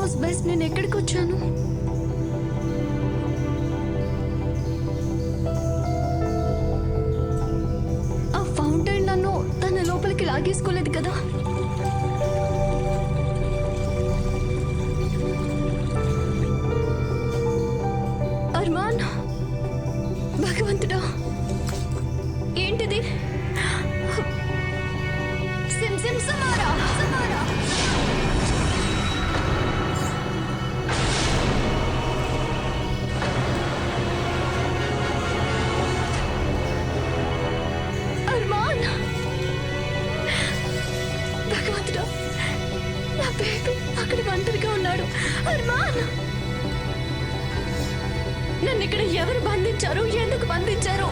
Nose best నేను ఎక్కడికి వచ్చాను? ఆ ఫౌంటైన్ నన్ను తన లోపలికి లాగేసుకోలేదు కదా? అర్మాన్, భగవంతుడా, ఏంటిది? సిమ్ సిమ్ సమారా సమారా. అర్మాన్, భగవంతుడా, నా బేబీ అక్కడ ఒంటరిగా ఉన్నాడు. అర్మాన్, నన్ను ఇక్కడ ఎవరు బంధించారు? ఎందుకు బంధించారు?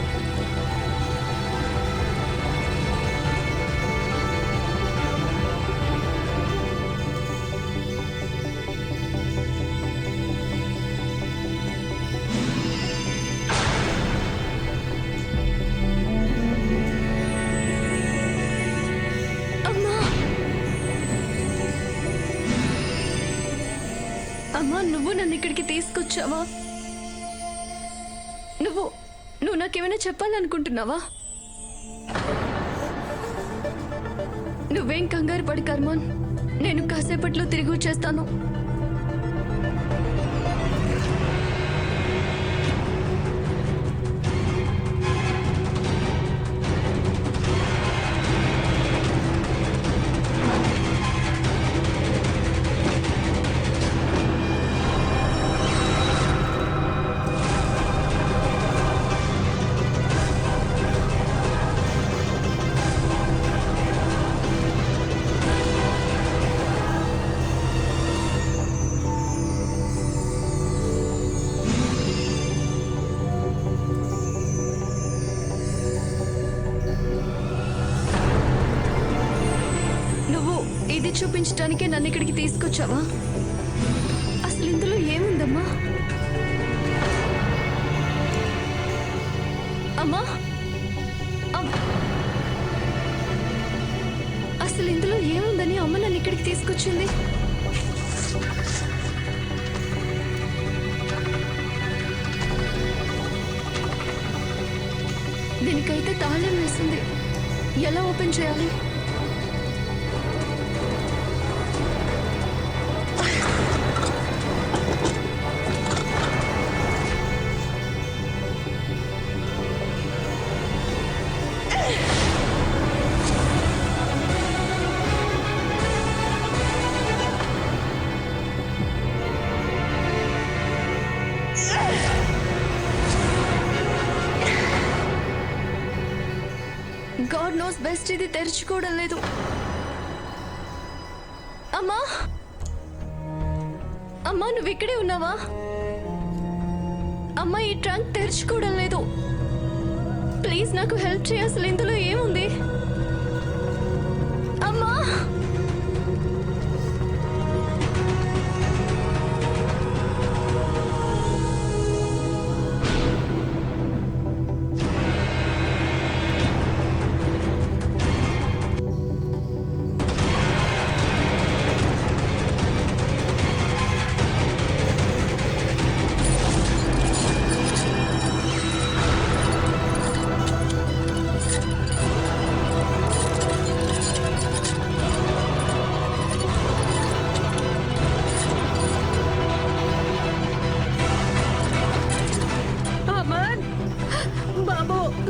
అమ్మా, అమ్మా, నువ్వు నన్ను ఇక్కడికి తీసుకొచ్చావా? నువ్వు నాకేమైనా చెప్పాలనుకుంటున్నావా? నువ్వేం కంగారు పడి కర్మాన్, నేను కాసేపట్లో తిరిగి వచ్చేస్తాను. ఇది చూపించడానికే నన్ను ఇక్కడికి తీసుకొచ్చావా? అసలు ఇందులో ఏముందమ్మా? అమ్మా, అసలు ఇందులో ఏముందని అమ్మ నన్ను ఇక్కడికి తీసుకొచ్చింది? దీనికైతే తాళం వేసింది. ఎలా ఓపెన్ చేయాలి? గాడ్ నోస్ బెస్ట్, ఇది తెరుచుకోవడం లేదు. అమ్మా, అమ్మా, నువ్వు ఇక్కడే ఉన్నావా? అమ్మా, ఈ ట్రంక్ తెరుచుకోవడం లేదు. ప్లీజ్ నాకు హెల్ప్ చేయి. అసలు ఇందులో ఏముంది? అమ్మా,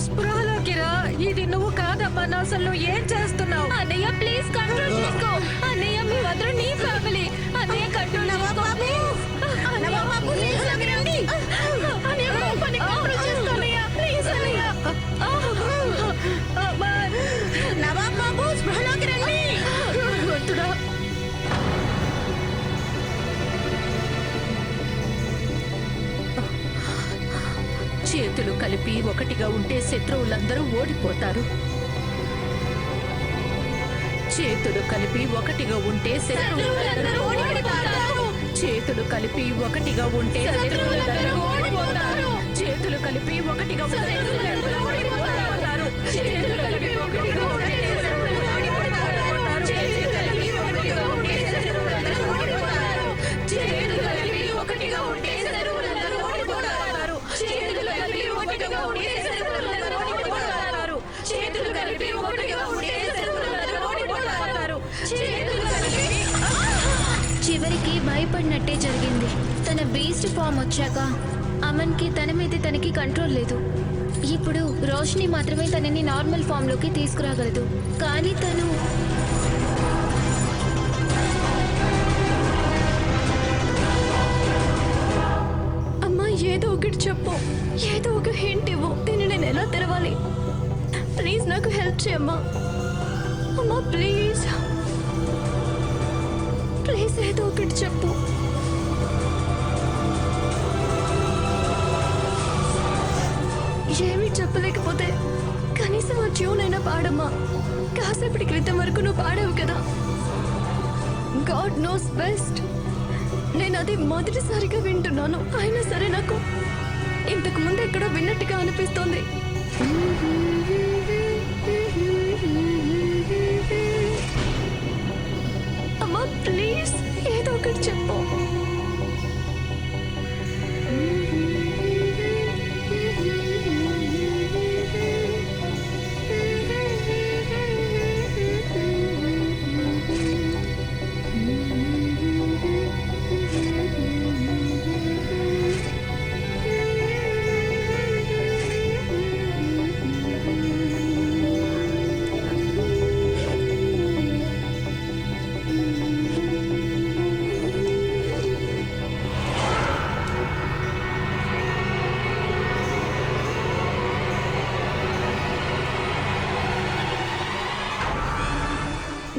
స్పృహలోకి రా. ఇది నువ్వు కాదమ్మా. అసలు ఏం చేస్తున్నావు? అన్నయ్య ప్లీజ్ కంట్రోల్ చేసుకో. అన్నయ్య, మీ వద్ద నీ ఫ్యామిలీ. అన్నయ్య కంట్రోల్ చేసుకో ప్లీజ్. నవాబాబు నీలోకి రండి. అన్నయ్య కోపాన్ని కంట్రోల్ చేసుకో అన్నయ్య ప్లీజ్. అన్నయ్య నవాబాబు స్పృహలోకి రండి. భగవంతుడా, చేతులు కలిపి ఒకటిగా ఉంటే శత్రువులందరూ ఓడిపోతారు. చేతులు కలిపి ఒకటిగా ఉంటే శత్రువులందరూ ఓడిపోతారు. చేతులు కలిపి ఒకటిగా ఉంటే శత్రువులందరూ ఓడిపోతారు. చేతులు కలిపి ఒకటిగా ఉంటే శత్రువులందరూ ఓడిపోతారు. చేతులు కలిపి ఒకటిగా ఉంటే శత్రువులందరూ ఓడిపోతారు. చేతులు కలిపి ఒకటిగా ఉంటే శత్రువులందరూ ఓడిపోతారు. ఒకటిగా ఉంటే శత్రువులందరూ ఓడిపోతారు. చేతులు కలిపి చివరికి భయపడినట్టే జరిగింది. తన బీస్ట్ ఫామ్ వచ్చాక అమన్కి తన మీద తనకి కంట్రోల్ లేదు. ఇప్పుడు రోషిని మాత్రమే తనని నార్మల్ ఫామ్ లోకి తీసుకురాగలదు. కానీ తను అమ్మా, ఏదో ఒకటి చెప్పు, ఏదో ఒక హింట్ ఇవ్వు. దీన్ని నేను ఎలా తెరవాలి? ప్లీజ్ నాకు హెల్ప్ చేయమ్మా. అమ్మా ప్లీజ్ ప్లీజ్ ఏదో ఒకటి చెప్పు. ఏమీ చెప్పలేకపోతే కనీసం ఆ ట్యూన్ అయినా పాడమ్మా. కాసేపటి క్రితం వరకు నువ్వు పాడావు కదా. God knows best. నేను అది మొదటిసారిగా వింటున్నాను. అయినా సరే నాకు ఇంతకు ముందు ఎక్కడో విన్నట్టుగా అనిపిస్తోంది. అమ్మా ప్లీజ్ ఏదో ఒకటి చెప్పు.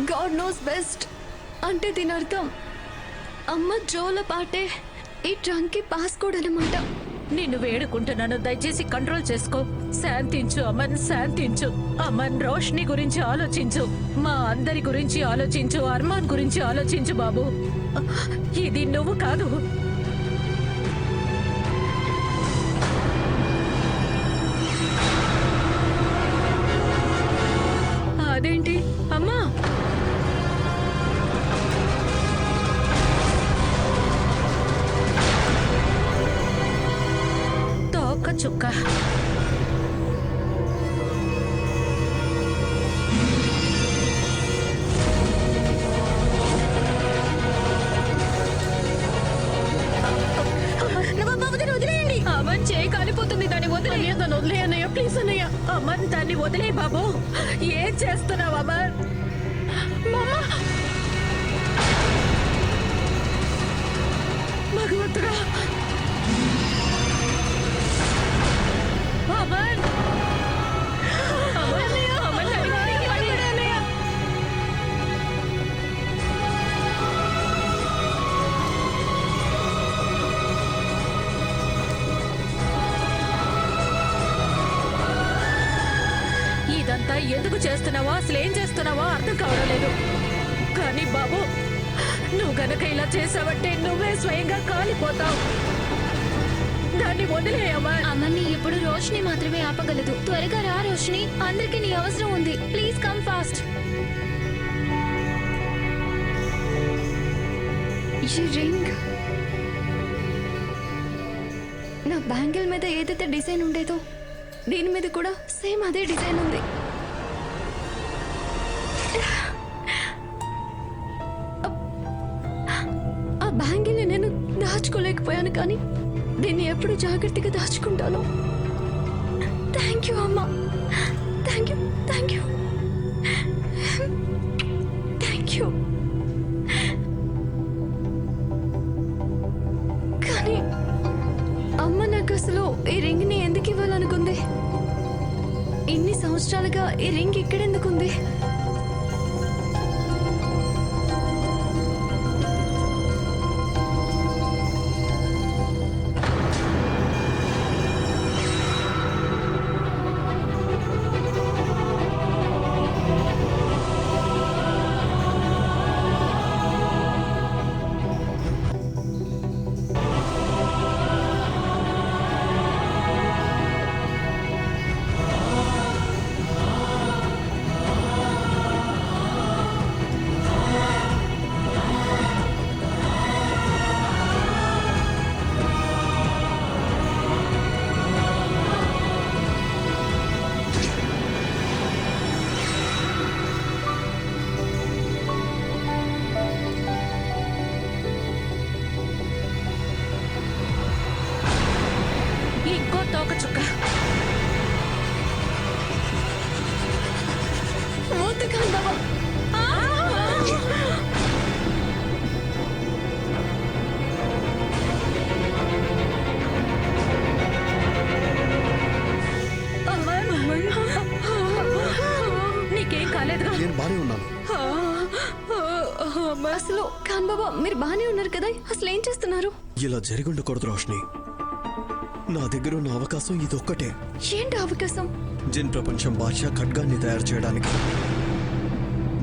గాడ్ నోస్ బెస్ట్ అంటే దీని అర్థం అమ్మ జోల పాటే ఈ ట్రంక్కి పాస్కోడ్ అనమాట. నిన్ను వేడుకుంటున్నాను, దయచేసి కంట్రోల్ చేసుకో. శాంతించు అమన్, శాంతించు అమన్. రోషిని గురించి ఆలోచించు, మా అందరి గురించి ఆలోచించు, అర్మాన్ గురించి ఆలోచించు బాబు. ఇది నువ్వు కాదు. అదేంటి అమ్మా? తోక చుక్క. అమన్ చేయి కాలిపోతుంది, దాన్ని వదిలే. దాన్ని వదిలే అన్నయ్య, ప్లీజ్ అన్నయ్య. అమన్ దాన్ని వదిలే బాబు. ఏం చేస్తున్నావు అమన్? భగవంతుడా! అమన్! అమన్! అమన్ దాన్ని వదిలే అన్నయ్య. ఇదంతా ఎందుకు చేస్తున్నావో, అసలు ఏం చేస్తున్నావో అర్థం కావడం లేదు. కానీ బాబు, నువ్వు గనక ఇలా చేసావంటే నువ్వే స్వయంగా కాలిపోతావు. దాన్ని వదిలేయమ్మా. అమ్మని ఇప్పుడు రోషిని మాత్రమే ఆపగలదు. త్వరగా రా రోషిని, అందరికీ నీ అవసరం ఉంది. Please come fast. ఈ రింగ్ నా బ్యాంగిల్ మీద ఏదైతే డిజైన్ ఉండేదో దీని మీద కూడా సేమ్ అదే డిజైన్ ఉంది. ఆ బ్యాంగిల్ని నేను దాచుకోలేకపోయాను, కానీ దీన్ని ఎప్పుడు జాగ్రత్తగా దాచుకుంటాను. థ్యాంక్ యూ అమ్మా. Thank you, thank you, thank you. కానీ అమ్మ నాకు అసలు ఈ రింగ్ని ఎందుకు ఇవ్వాలనుకుంది? ఇన్ని సంవత్సరాలుగా ఈ రింగ్ ఇక్కడెందుకుంది? వద్దు కాన్ బాబా. నీకేం కాలేదుగా? నేను బానే ఉన్నాను. అసలు ఖాన్ బాబా మీరు బానే ఉన్నారు కదా, అసలు ఏం చేస్తున్నారు? ఇలా జరిగి ఉండకూడదు రోషిని. నా దగ్గర ఉన్న అవకాశం ఇదొక్కటే. ఏంటి అవకాశం? జిన్ ప్రపంచం బాద్షా ఖడ్గాన్ని తయారు చేయడానికి.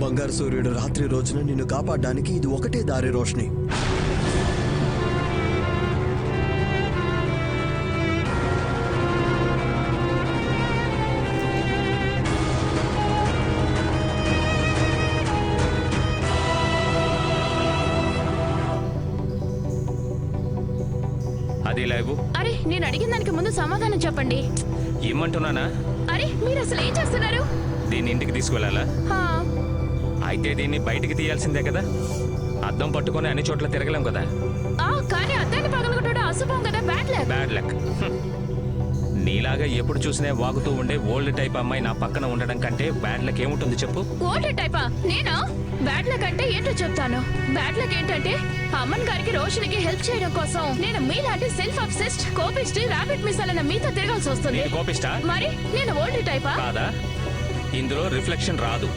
బంగారు సూర్యుడు రాత్రి రోజున నిన్ను కాపాడడానికి ఇది ఒకటే దారి రోషిని. అది లైవ్ అరే నేను అడిగిన దానికి ముందు సమాధానం చెప్పండి. ఇమ్మంటున్నానా? అరే మీరు అసలు ఏం చేస్తున్నారు? దీన్ని ఇంటికి తీసుకువెళ్ళాలా? హా, అయితే దీన్ని బయటికి తీయాల్సిందే కదా. అద్దం పట్టుకొని అన్ని చోట్ల తిరగలేం కదా. కానీ అద్దాన్ని పగలగొట్టడం అశుభం కదా, బ్యాడ్ లక్. Bad luck. నీలాగా ఎప్పుడు చూసినా వాగుతూ ఉండే ఓల్డ్ టైప్ అమ్మాయి నా పక్కన ఉండడం కంటే బ్యాడ్ లక్ ఏముంటుంది చెప్పు? ఓల్డ్ టైపా? నేనా? బ్యాడ్ లక్ అంటే ఏంటో చెప్తాను. బ్యాడ్ లక్ ఏంటంటే అమ్మన్ గారికి రోషనికి హెల్ప్ చేయడం కోసం నేను మీలాంటి సెల్ఫ్ అబ్సెస్డ్ కోపిస్ట్ రాబిట్ మిస్ అన్న మీతో తిరగాల్సి వస్తుంది. నేను కోపిస్టా? మరి నేను ఓల్డ్ టైపా? కాదా? ఇందులో రిఫ్లెక్షన్ రాదు,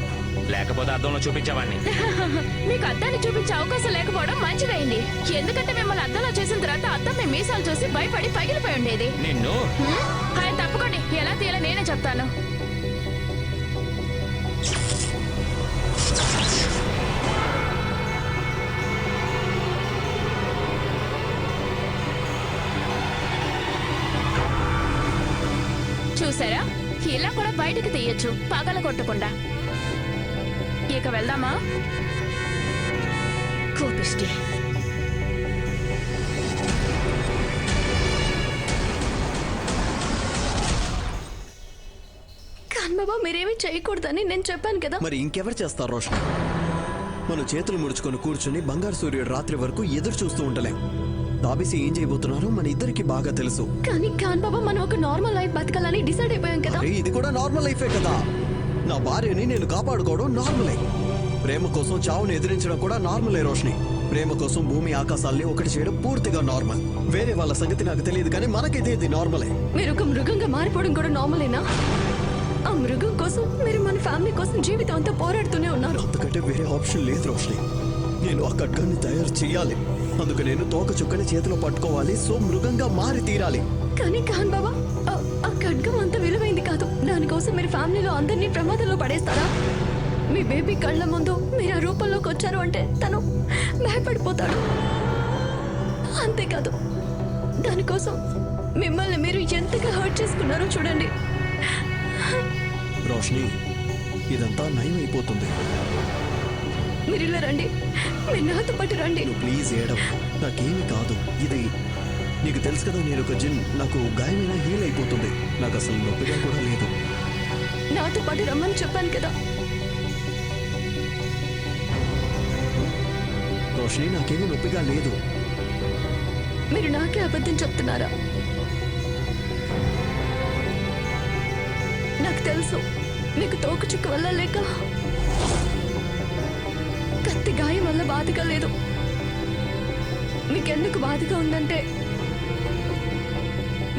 లేకపోతే అద్దంలో చూపించేవాడిని. మీకు అద్దాన్ని చూపించే అవకాశం లేకపోవడం మంచిదైంది. ఎందుకంటే మిమ్మల్ని అద్దంలో చేసిన తర్వాత అద్దం మీ మీసాలు చూసి భయపడి పగిలిపోయి ఉండేది. నిన్ను ఆయన తప్పకండి, ఎలా తీయాలో నేనే చెప్తాను. చూసారా, ఇలా కూడా బయటికి తీయొచ్చు పగల కొట్టకుండా. ఇక వెళ్దామా? కోపిష్టి. ఖాన్ బాబా మీరేమీ చేయకూడదని నేను చెప్పాను కదా. మరి ఇంకెవరు చేస్తారు రోషిని? మనం చేతులు ముడుచుకొని కూర్చుని బంగారు సూర్యుడు రాత్రి వరకు ఎదురు చూస్తూ ఉండలేం. తాబిసి ఏం చేయబోతున్నారో మన ఇద్దరికి బాగా తెలుసు. కానీ ఖాన్ బాబా మనం ఒక నార్మల్ లైఫ్ బతకాలని డిసైడ్ అయిపోయాం కదా. అరే, ఇది కూడా నార్మల్ లైఫే కదా. నా భార్యని నేను కాపాడుకోవడం నార్మలే. ప్రేమ కోసం చావుని ఎదిరించడం కూడా నార్మలే రోషిని. ప్రేమ కోసం భూమి ఆకాశాల్ని ఒకటి చేయడం పూర్తిగా నార్మల్. వేరే వాళ్ళ సంగతి నాకు తెలియదు, కానీ మనకైతే ఇది నార్మలే. మీరు ఒక మృగంగా మారిపోవడం కూడా నార్మలేనా? ఆ మృగం కోసం మీరు మన ఫ్యామిలీ కోసం జీవితం అంతా పోరాడుతూనే ఉన్నారు. అంతకంటే వేరే ఆప్షన్ లేదు రోషిని. నేను ఆ ఖడ్గాన్ని తయారు చేయాలి. అందుకు నేను తోక చుక్కని చేతిలో పట్టుకోవాలి. సో మృగంగా మారి తీరాలి. కానీ ఖాన్ బాబా ఆ ఖడ్గం అంత విలువైంది కాదు. దానికోసం మీరు ఫ్యామిలీలో అందరినీ ప్రమాదంలో పడేస్తారా? మీ బేబీ కళ్ళ ముందు మీరు ఆ రూపంలోకి వచ్చారు అంటే తను భయపడిపోతాడు. అంతేకాదు, దానికోసం మిమ్మల్ని మీరు ఎంతగా హర్ట్ చేసుకున్నారో చూడండి. రోషిని, ఇదంతా నయం అయిపోతుంది. మీరు ఇలా రండి, మీరు నాతో పాటు రండి. నువ్వు ప్లీజ్ ఏడవ. నాకేమి కాదు. ఇది నీకు తెలుసు కదా, నేను ఒక జిన్. నాకు గాయమైనా హీల్ అయిపోతుంది. నాకు అసలు నొప్పిగా కూడా లేదు. నాతో పాటు రమ్మని చెప్పాను కదా. రోషిని, నాకేమీ నొప్పిగా లేదు. మీరు నాకే అబద్ధం చెప్తున్నారా? నాకు తెలుసు మీకు తోక చుక్క వల్ల లేక కత్తి గాయం వల్ల బాధగా లేదు. మీకెందుకు బాధగా ఉందంటే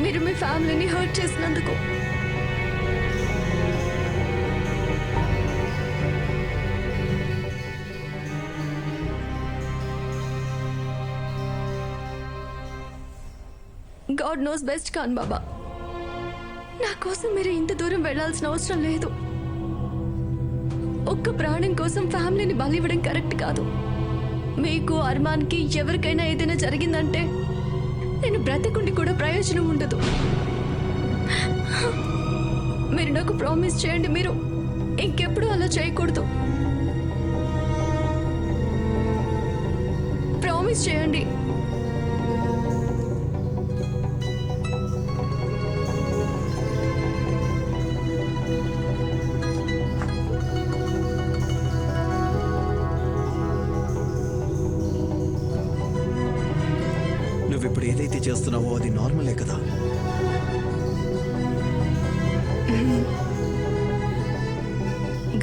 మీరు మీ ఫ్యామిలీని హర్ట్ చేసినందుకు. గాడ్ నోస్ బెస్ట్ ఖాన్ బాబా. నా కోసం మీరు ఇంత దూరం వెళ్ళాల్సిన అవసరం లేదు. ఒక్క ప్రాణం కోసం ఫ్యామిలీని బలివ్వడం కరెక్ట్ కాదు. మీకు అర్మాన్కి ఎవరికైనా ఏదైనా జరిగిందంటే నేను బ్రతకుండి కూడా ప్రయోజనం ఉండదు. మీరు నాకు ప్రామిస్ చేయండి, మీరు ఇంకెప్పుడు అలా చేయకూడదు. ప్రామిస్ చేయండి. నువ్విప్పుడు ఏదైతే చేస్తున్నావో అది నార్మలే కదా.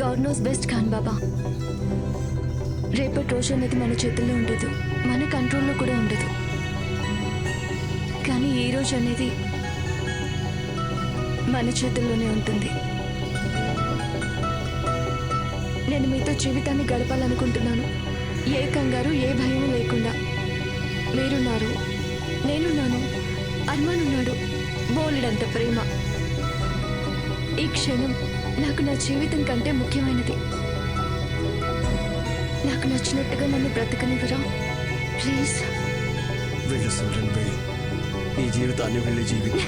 గాడ్ నోస్ బెస్ట్ ఖాన్ బాబా. రేపటి రోజు అనేది మన చేతుల్లో ఉండదు, మన కంట్రోల్లో కూడా ఉండదు. కానీ ఈ రోజు అనేది మన చేతుల్లోనే ఉంటుంది. నేను మీతో జీవితాన్ని గడపాలనుకుంటున్నాను. ఏ కంగారు, ఏ భయం లేకుండా. మీరున్నారు, నేనున్నాను, అర్మాన్ ఉన్నాడు, బోలెడంత ప్రేమ. ఈ క్షణం నాకు నా జీవితం కంటే ముఖ్యమైనది. నాకు నచ్చినట్టుగా నన్ను బ్రతకనివ్వరా ప్లీజ్? వెళ్ళు సిమ్రన్, వెళ్ళు. నీ జీవితాన్ని వెళ్ళి జీవితం.